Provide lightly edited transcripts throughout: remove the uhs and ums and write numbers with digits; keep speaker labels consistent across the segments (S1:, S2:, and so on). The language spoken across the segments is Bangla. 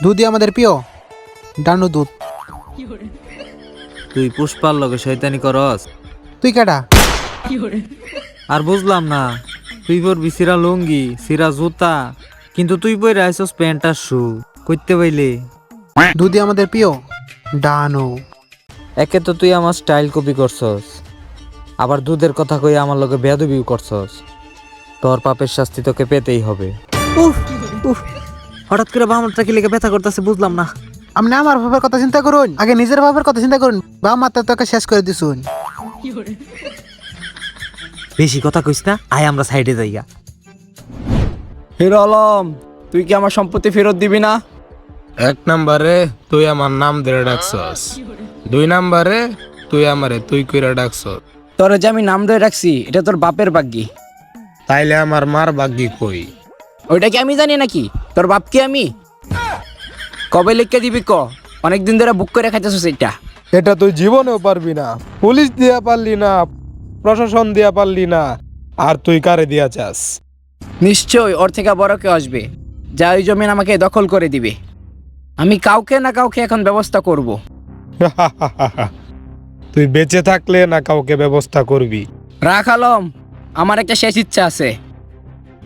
S1: দুধই আমাদের প্রিয়, ডানু দুধ।
S2: তুই পুষ্পার লগে শয়তানি করস?
S1: তুই কেডা?
S2: আর বুঝলাম না, তুই পরবি সিরা লুঙ্গি সিরা জুতা, কিন্তু তুই পরে আইসস প্যান্ট আর শু, করতে পাইলে?
S1: দুধই আমাদের প্রিয়, ডানু।
S2: একে তো তুই আমার স্টাইল কপি করছস, আবার দুধের কথা কই আমার লগে বেয়াদবিও করছস। তোর পাপের শাস্তি তোকে পেতেই হবে। উফ উফ, হঠাৎ করে বামটা কি লেগে ব্যথা করতেছে বুঝলাম না।
S1: আপনি আমার ভাবের কথা চিন্তা করুন, আগে নিজের ভাবের কথা চিন্তা করুন। বাম মাত্রা তোকে শেষ করে দিছুন।
S2: বেশি কথা কইস না, আয় আমরা সাইডে যাইগা।
S3: হিরো আলম, তুই কি আমার সম্পত্তি ফেরত দিবি না?
S4: এক নম্বরে তুই আমার নাম ধরে ডাকছস, 2 নম্বরে তুই আমারে তুই কইরা ডাকছস।
S3: তোরে যে আমি নাম ধরে রাখছি এটা তোর বাপের ভাগ্যি।
S4: তাইলে আমার মার ভাগ্যি কই?
S3: ওইটা কি আমি জানি নাকি? তোর বাপ কি আমি? কবে লিখে দিবি ক? অনেকদিন ধরে বুক করে খাইতেছিস এটা।
S4: এটা তুই জীবনেও পারবি না। পুলিশ দিয়া পারলি না, প্রশাসন দিয়া পারলি না, আর তুই কারে দিয়া চাস?
S3: নিশ্চয় ওর থেকে বড় কেউ আসবে, যা ওই জমিন আমাকে দখল করে দিবে। আমি কাউকে না কাউকে এখন ব্যবস্থা করব।
S4: তুই বেঁচে থাকলে না কাউকে ব্যবস্থা করবি?
S3: রাখ আলম, আমার একটা শেষ ইচ্ছা আছে।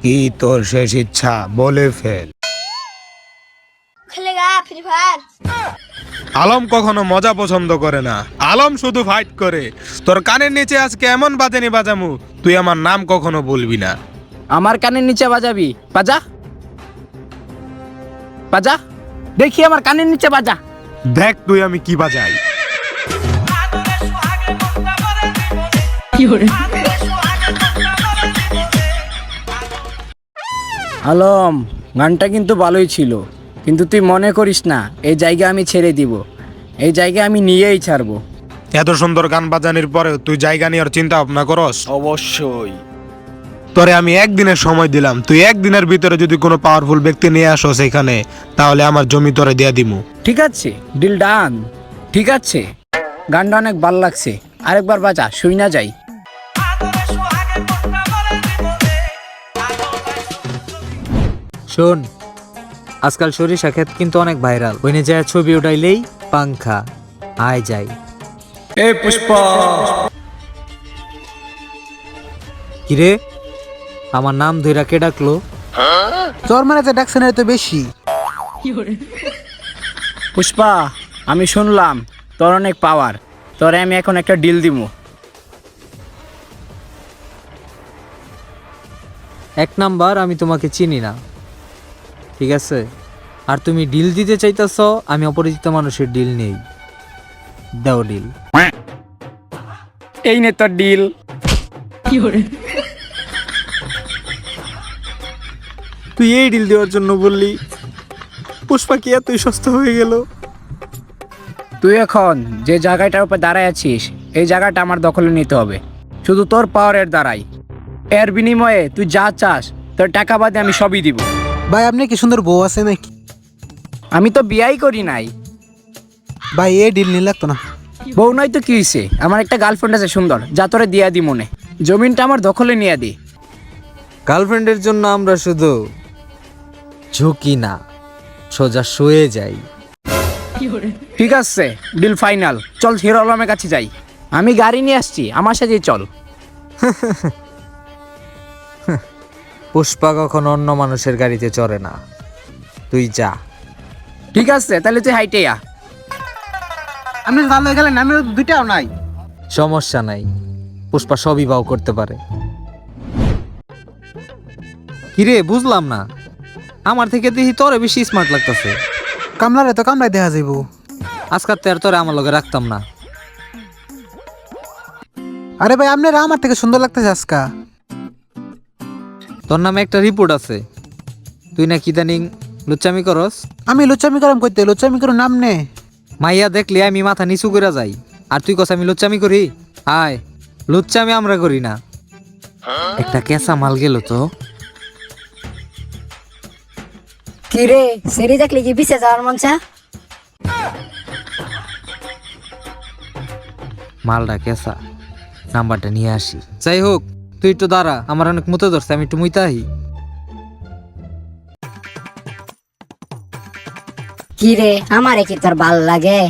S4: কি তোর শেষ ইচ্ছা? বলে ফেল।
S5: खेलेगा फ्री फायर।
S4: আলম কখনো মজা পছন্দ করে না, আলম শুধু ফাইট করে। তোর কানের নিচে আজকে এমন বাজানি বাজামু, তুই আমার নাম কখনো বলবি না।
S3: আমার কানের নিচে বাজাবি? বাজা বাজা, দেখি আমার কানের নিচে বাজা।
S4: দেখ তুই আমি কি বাজাই।
S3: আলম, গানটা কিন্তু ভালোই ছিল, কিন্তু তুই মনে করিস না এই জায়গা আমি ছেড়ে দিব। এই জায়গা আমি নিয়েই ছাড়বো।
S4: এত সুন্দর গান বাজানির পরেও তুই জায়গা নেওয়ার চিন্তা ভাবনা করস?
S3: অবশ্যই।
S4: তোরে আমি একদিনের সময় দিলাম, তুই একদিনের ভিতরে যদি কোনো পাওয়ারফুল ব্যক্তি নিয়ে আসো সেখানে, তাহলে আমার জমি তোরে দিয়ে দিমু।
S3: ঠিক আছে, ডিল ডান। ঠিক আছে, গানটা অনেক ভাল লাগছে, আরেকবার বাজা, শুই না যাই।
S2: শোন, আজকাল সরিষা ক্ষেত কিন্তু অনেক ভাইরাল, ওইনে যায় ছবি উঠাইলেই পাংখা আয় যাই।
S3: এই পুষ্পা,
S2: কিরে আমার নাম ধইরা কে ডাকলো?
S1: তোর মানে যে ডাকছে না তো বেশি।
S3: পুষ্পা, আমি শুনলাম তোর অনেক পাওয়ার, তোরে আমি এখন একটা ডিল দিব।
S2: 1 নাম্বার, আমি তোমাকে চিনি না, ঠিক আছে? আর তুমি ডিল দিতে চাইতেছ, আমি অপরিচিত মানুষের ডিল নেই। দাও ডিল।
S3: এই নে তোর ডিল।
S2: তুই এই ডিল দেওয়ার জন্য বললি? পুষ্পা কি এতই সস্তা হয়ে গেল?
S3: তুই এখন যে জায়গাটার উপর দাঁড়ায় আছিস, এই জায়গাটা আমার দখলে নিতে হবে, শুধু তোর পাওয়ারের দ্বারাই। এর বিনিময়ে তুই যা চাস, তোর টাকা বাদে আমি সবই দিব।
S1: ভাই আপনি কি সুন্দর বউ আছে নাকি?
S3: আমি তো বিয়াই করি নাই।
S1: ভাই এ ডিল নিয়ে লাগতো না।
S3: বউ নয় তো কি হয়েছে, আমার একটা গার্লফ্রেন্ড আছে সুন্দর, যা তোরে দিয়া দি মনে। জমিনটা আমার দখলে নিয়ে দি।
S2: গার্লফ্রেন্ডের জন্য আমরা শুধু ঝুঁকি না, সোজা শুয়ে যাই।
S3: ঠিক আছে, ডিল ফাইনাল। চল হিরো আলমের কাছে যাই, আমি গাড়ি নিয়ে আসছি, আমার সাথেই চল।
S2: পুষ্পা কখনো অন্য মানুষের গাড়িতে চড়ে না, তুই যা।
S3: ঠিক আছে, তাহলে তুই হাইটে আ।
S1: আপনি ভালো হয়ে গেলেন, আমি দুইটাও নাই।
S2: সমস্যা নাই, পুষ্পা সবই বাও করতে পারে। কিরে বুঝলাম না, আমার থেকে দেখি তোরে বেশি স্মার্ট লাগতেছে।
S1: কামলারে তো কামলাই দেখা যাইব।
S2: আজকাল তো আর তোরে আমার লগে রাখতাম না।
S1: আরে ভাই আপনারা আমার থেকে সুন্দর লাগতেছে আজকা।
S2: তোর নামে একটা রিপোর্ট আছে, তুই না কি দানিং লুচ্চামি করস।
S1: আমি লুচ্চামি করাম করতে, লুচ্চামি করো নাম নে।
S2: মাইয়া দেখলে আমি মাথা নিচু করে যাই, আর তুই কস আমি লুচ্চামি করি? আয়, লুচ্চামি আমরা করি না। একটা কেঁচা মাল গেল তো।
S5: কি রে সেরি দেখলি কি পিছে যাওয়ার মন চা?
S2: মালটা কেঁচা, নাম্বারটা নিয়ে আসি। যাই হোক, তুই একটু দাঁড়া, আমার অনেক মুতে ধরছে, আমি একটু মুইতে আহি।
S5: কি রে আমারে কি তোর ভাল লাগে?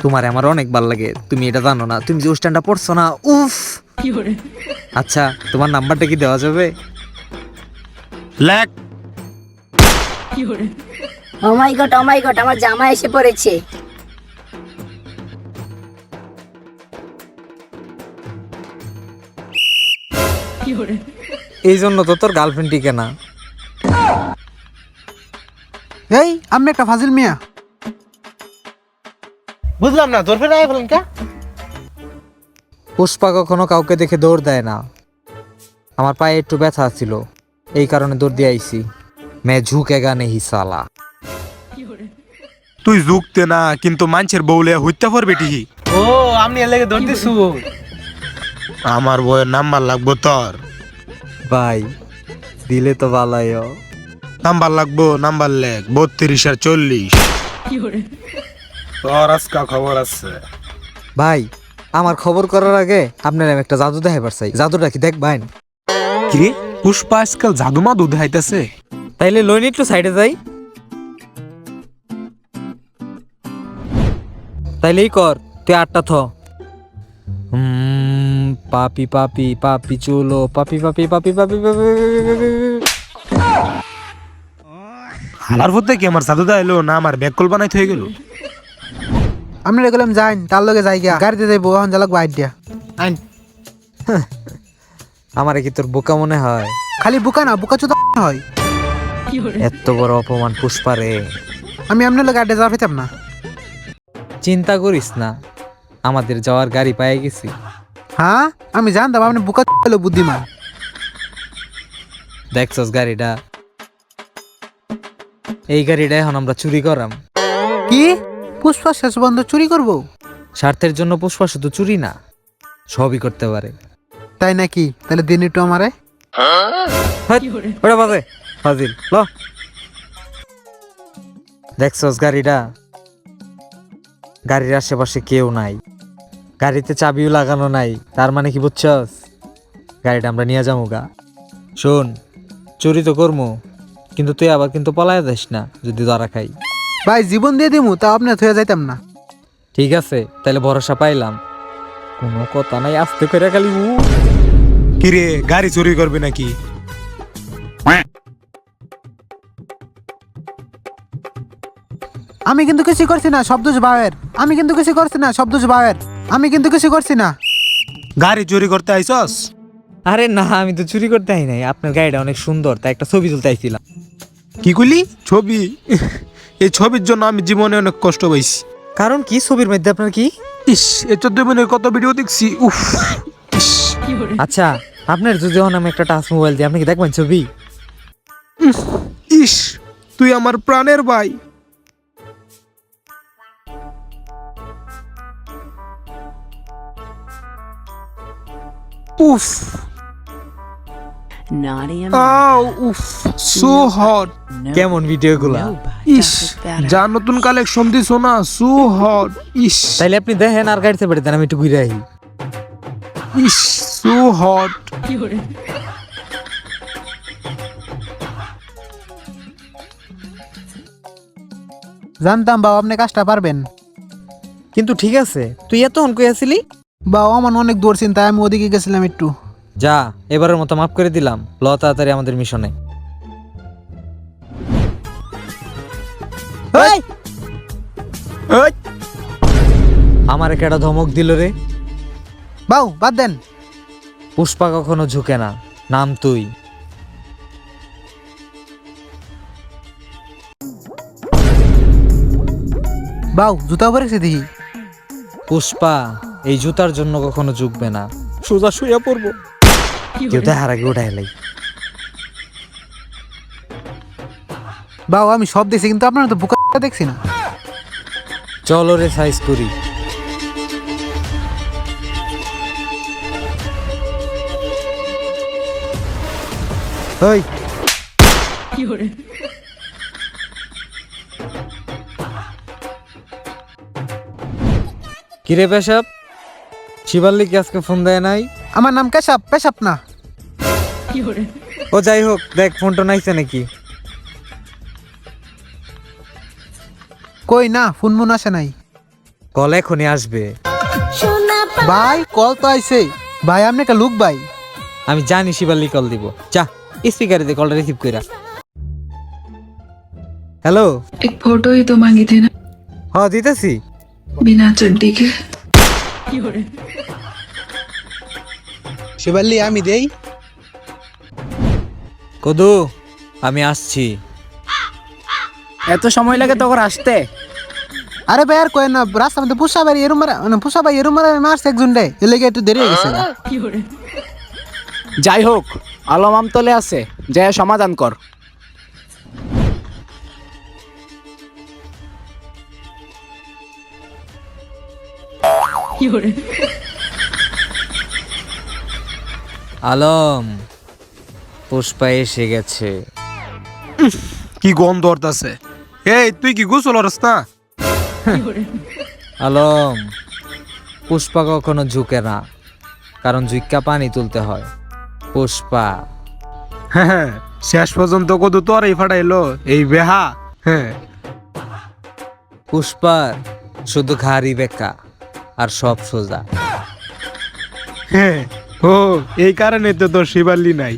S2: তোমার আমার অনেক ভালো লাগে, তুমি এটা জানো না? তুমি যে স্ট্যান্ডটা পড়ছো না, উফ। আচ্ছা, তোমার নাম্বারটা কি দেওয়া যাবে?
S4: লেখ।
S5: ও মাই গড আমার জামা এসে পড়েছে।
S2: এই জন্য তো তোর গার্লফ্রেন্ড টিকে না।
S1: এই আমি একটা ফাজিল মিয়া। বুঝলাম না তোর ফেরা বলেন কে?
S2: পুষ্পা কখনো কাউকে দেখে দৌড় দেয় না। আমার পায়ে একটু ব্যথা ছিল, এই কারণে দৌড় দিয়ে আইছি। মে ঝুঁকেগা নেহি সালা।
S4: তুই ঝুঁকতে না, কিন্তু মানুষের বউলে হইতে পারবে ঠিকই।
S1: ও আমি এর লাগে দৌড় দিছু।
S4: আমার বউয়ের নাম্বার লাগবো তোর।
S2: ভাই দিলে তো ভালোই।
S4: নাম্বার লাগবো, নাম্বার লেখ 32 আর 40। তোর আজকা খবর আছে।
S2: ভাই আমার খবর করার আগে আপনার আমি একটা জাদু দেখাইবার চাই। জাদুটা কি দেখবেন?
S4: কিরে পুষ্পা আজকাল জাদু মাদু দেখাইতেছে?
S2: তাইলে লইনি একটু সাইডে যাই। তাইলেই কর, তুই 8টা থ। পাপি পাপি পাপি চুলো পাপি পাপি পাপি পাপি পাপি।
S4: হালার ভূতে কি আমার জাদু দেখাইলো না আমার ব্যাগ কল বানাইতে হয়ে গেল?
S1: আমি রেগুলাম যাইন তার লগে যাই গিয়া গাড়িতে যাইবো এখন জ্বালাক বাইর দিয়া আইন।
S2: আমারে কি তোর বোকা মনে হয়?
S1: খালি বুকা না বুকা চুদা হয়।
S2: এত বড় অপমান পুষ্পা রে।
S1: আমি আপনার লগে আড্ডা যাওয়া পেতাম না।
S2: চিন্তা করিস না, আমাদের যাওয়ার গাড়ি পেয়ে গেছি।
S1: হ্যাঁ আমি জানতাম আপনি বুকা হলো বুদ্ধিমান।
S2: দেখছস গাড়িটা? এই গাড়িটা এখন আমরা চুরি করাম।
S1: কি পুষ্পা শেষ বন্ধ চুরি করব?
S2: স্বার্থের জন্য পুষ্পা শুধু চুরি না, সবই করতে পারে।
S1: তাই নাকি? তাহলে দিন একটু আমারে।
S2: হাট, ওটা বাজে ফাজিল ল। দেখছস গাড়িটা? গাড়ির আশেপাশে কেউ নাই, গাড়িতে চাবিও লাগানো নাই। তার মানে কি বুঝছস? গাড়িটা আমরা নিয়ে যাবো গা। শোন, চুরি তো করবো, কিন্তু তুই আবার কিন্তু পলায় যাস না যদি ধরা খাই।
S1: ভাই জীবন দিয়ে দিমু তা আপনি থয়ে যাইতাম না।
S2: ঠিক আছে, তাহলে ভরসা পাইলাম। কোনো কথা নাই, আস্তে করে খালি
S4: কিরে গাড়ি চুরি করবি নাকি?
S1: আমি কিন্তু কিছু করছি না, সব দোষ বাবের। আমি কিন্তু কিছু করছি না, সব দোষ বাবের। আমি কিন্তু কিছু করছি না।
S4: গাড়ি চুরি করতে আইছস?
S2: আরে না, আমি তো চুরি করতে আই নাই। আপনার গাড়িটা অনেক সুন্দর, তাই একটা ছবি তুলতে আইছিলাম।
S4: কি কইলি? ছবি? এই ছবির জন্য আমি জীবনে অনেক কষ্ট পাইছি।
S2: কারণ কি ছবির মধ্যে আপনার কি?
S4: ইস, এই 14 মিনিটের কত ভিডিও দেখছি। উফ ইস।
S2: আচ্ছা, আপনার যদি এখন আমি একটা টাচ মোবাইল দিই, আপনি কি দেখবেন ছবি?
S4: ইস, তুই আমার প্রাণের ভাই। উফ আউ উফ সো হট।
S2: কেমন ভিডিও গুলা?
S4: ইস, যা নতুন কালেকশন দিছো না, সো হট। ইস
S2: তাইলে আপনি দেখেন আর গাড়িতে বেড়ে দেন, আমি একটু ঘুরে আহি।
S4: ইস সো হট।
S1: জানতাম বাবা আপনি কাজটা পারবেন।
S2: কিন্তু ঠিক আছে, তুই এতক্ষণ কই আছিলি?
S1: বাবা আমার অনেক দূর চিন্তা, আমি ওদিকে গেছিলাম একটু।
S2: যা, এবারের মতো মাফ করে দিলাম। ল তাড়াতাড়ি আমাদের মিশনে।
S1: এই,
S4: এই,
S2: আমার একটা ধমক দিল রে।
S1: বাউ বাদ দেন।
S2: পুষ্পা কখনো ঝুঁকে না, নাম তুই।
S1: বাউ জুতা পরেছে দেখি।
S2: পুষ্পা এই জুতার জন্য কখনো ঝুঁকবে না, সোজা শুয়ে পড়বো। কেউ দেখার আগে ওটা এলাই।
S1: বাউ আমি সব দেখছি, কিন্তু আপনার তো বুকা দেখছি না।
S2: চলো রে সাইজ করি।
S1: ওই
S2: কিরে পেশাব, শিবাল্লি কি আজকে ফোন দেয় নাই?
S1: আমার নাম কেশব, পেশাব না।
S2: ও যাই হোক, দেখ ফোনটা নাইছে নাকি।
S1: কই না, ফোন মন আসে নাই।
S2: কল এখনই আসবে।
S1: ভাই কল তো আইছে। ভাই আপনি একটা লুক ভাই।
S2: আমি জানি শিবালি কল দিব। যা স্পিকারে দে, কলটা রিসিভ কইরা। হ্যালো।
S6: एक फोटो ही तो मांगी थी ना
S2: হ্যাঁ দিতেছি।
S6: बिना चड्डी के।
S1: শিবাল্লি আমি দেই।
S2: কদু আমি আসছি।
S3: এত সময় লাগে তোর আসতে?
S1: আরে ভাই আর কই না, রাস্তার মধ্যে পুষা ভাই এরম মারছে একজন রে, এর লেগে একটু দেরি হয়ে গেছে।
S3: যাই হোক, আলম আমতলে আছে, যা সমাধান কর।
S2: আলম, পুষ্পা এসে গেছে।
S4: কি গন্ধ আছে? এই তুই কি গোসল করস না?
S2: আলম, পুষ্পা কখনো ঝুঁকে না, কারণ ঝুঁকা পানি তুলতে হয়। পুষ্পা
S4: হ্যাঁ, শেষ পর্যন্ত কদু তোরই ফাটাইলো এই বেহা। হ্যাঁ,
S2: পুষ্পার শুধু ঘাড়ি বেঁকা আর সব সোজা।
S4: হ্যাঁ, ও এই কারণে তো তোর শিবাল্লি নাই।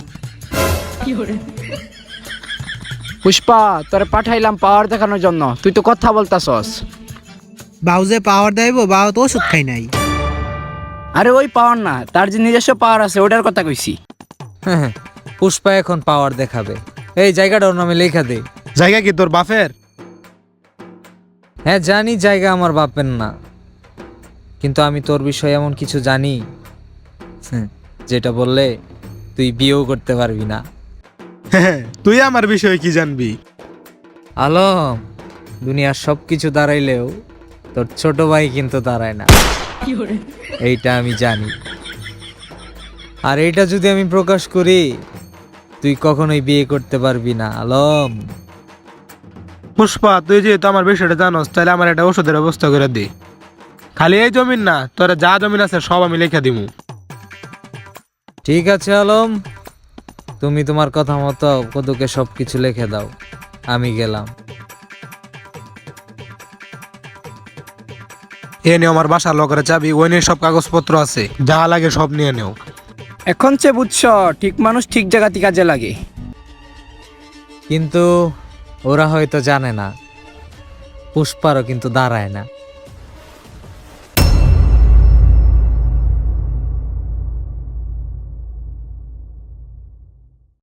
S3: পুষ্পা, তোরে পাঠাইলাম পাওয়ার দেখানোর জন্য, তুই তো কথা বলতাছস।
S1: বাউ যে পাওয়ার দেব, বাউ তো ওষুধ খাই নাই।
S3: আরে ওই পাওয়ার না, তার যে নিজস্ব পাওয়ার আছে ওটার কথা কইছি।
S2: হ্যাঁ, পুষ্পা এখন পাওয়ার দেখাবে। এই জায়গাটা ওর নামে লেখা দে।
S4: জায়গা কি তোর বাপের?
S2: হ্যাঁ জানি জায়গা আমার বাপের না, কিন্তু আমি তোর বিষয়ে এমন কিছু জানি যেটা বললে তুই বিয়েও করতে পারবি না।
S4: হ্যাঁ, তুই আমার বিষয়ে কি জানবি?
S2: আলম, দুনিয়ার সব কিছু দাঁড়াইলেও তোর ছোট ভাই কিন্তু দাঁড়ায় না, এইটা আমি জানি। আর এইটা যদি আমি প্রকাশ করি, তুই কখনোই বিয়ে করতে পারবি না আলম।
S4: পুষ্পা, তুই যেহেতু আমার বিষয়টা জানোস, তাহলে আমার একটা ওষুধের ব্যবস্থা করে দে। খালি এই জমিন না, তোর যা জমিন আছে সব আমি লিখে দিমু।
S2: ঠিক আছে আলম, তুমি তোমার কথা মতো কদুকে সবকিছু লিখে দাও, আমি গেলাম।
S4: এ নিয়ে আমার বাসার লোকের চাবি, ওই নিয়ে সব কাগজপত্র আছে, যা লাগে সব নিয়ে নেও।
S3: এখন সে বুঝছ, ঠিক মানুষ ঠিক জায়গাতে কাজে লাগে।
S2: কিন্তু ওরা হয়তো জানে না, পুষ্পারও কিন্তু দাঁড়ায় না।